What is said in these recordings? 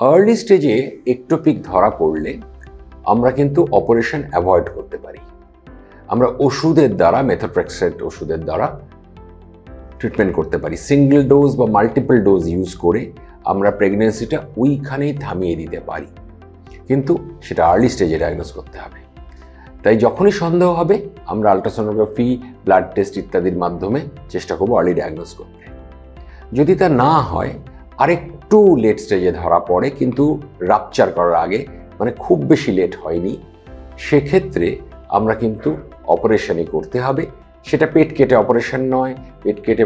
Early স্টেজে ectopic ধরা পড়লে আমরা কিন্তু অপারেশন অ্যাভয়েড করতে পারি। আমরা ওষুধের দ্বারা, মেথোট্রেক্সেট ওষুধের দ্বারা ট্রিটমেন্ট করতে পারি। সিঙ্গেল ডোজ বা মাল্টিপল ডোজ ইউজ করে আমরা প্রেগনেন্সিটা ওইখানেই থামিয়ে দিতে পারি, কিন্তু সেটা আর্লি স্টেজে ডায়াগনোজ করতে হবে। তাই যখনই সন্দেহ হবে আমরা আলট্রাসোনোগ্রাফি, ব্লাড টেস্ট ইত্যাদির মাধ্যমে চেষ্টা করবো আর্লি ডায়াগনোজ করতে। যদি তা না হয়, আরেকটু লেট স্টেজে ধরা পড়ে কিন্তু রাপচার করার আগে, মানে খুব বেশি লেট হয়নি, সেক্ষেত্রে আমরা কিন্তু অপারেশনই করতে হবে। সেটা পেট কেটে অপারেশন নয়, পেট কেটে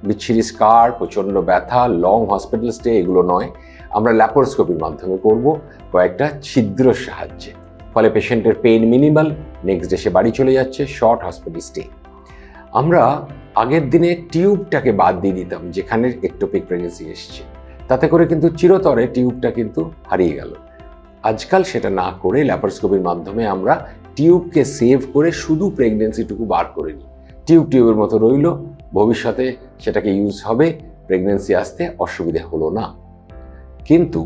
বিচ্ছিরি স্কার, প্রচণ্ড ব্যথা, লং হসপিটাল স্টে এগুলো নয়। আমরা ল্যাপারোস্কোপির মাধ্যমে করব কয়েকটা ছিদ্রের সাহায্যে। ফলে পেশেন্টের পেইন মিনিমাল, নেক্সট ডে সে বাড়ি চলে যাচ্ছে, শর্ট হসপিটাল স্টে। আমরা আগের দিনে টিউবটাকে বাদ দিয়ে দিতাম যেখানে একটোপিক প্রেগনেন্সি এসছে, তাতে করে কিন্তু চিরতরে টিউবটা কিন্তু হারিয়ে গেল। আজকাল সেটা না করে ল্যাপারোস্কোপির মাধ্যমে আমরা টিউবকে সেভ করে শুধু প্রেগনেন্সিটুকু বার করে নিই। টিউবের মতো রইল, ভবিষ্যতে সেটাকে ইউজ হবে, প্রেগনেন্সি আসতে অসুবিধে হলো না। কিন্তু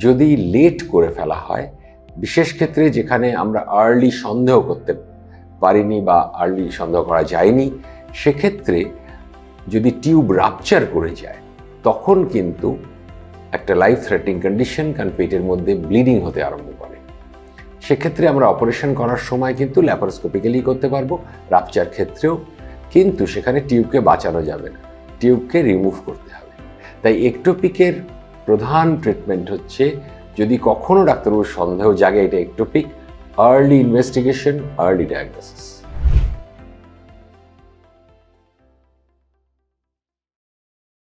যদি লেট করে ফেলা হয়, বিশেষ ক্ষেত্রে যেখানে আমরা আর্লি সন্দেহ করতে পারিনি বা আর্লি সন্দেহ করা যায়নি, সেক্ষেত্রে যদি টিউব রাপচার করে যায় তখন কিন্তু একটা লাইফ থ্রেটনিং কন্ডিশন, কারণ পেটের মধ্যে ব্লিডিং হতে আরম্ভ করে। সেক্ষেত্রে আমরা অপারেশন করার সময় কিন্তু ল্যাপারোস্কোপিক্যালি করতে পারবো, রাপচার ক্ষেত্রেও, কিন্তু সেখানে টিউবকে বাঁচানো যাবে না, টিউবকে রিমুভ করতে হবে। তাই একটোপিকের প্রধান ট্রিটমেন্ট হচ্ছে, যদি কখনো ডাক্তারবাবুর সন্দেহ জাগে এটা ectopic, early investigation, early diagnosis.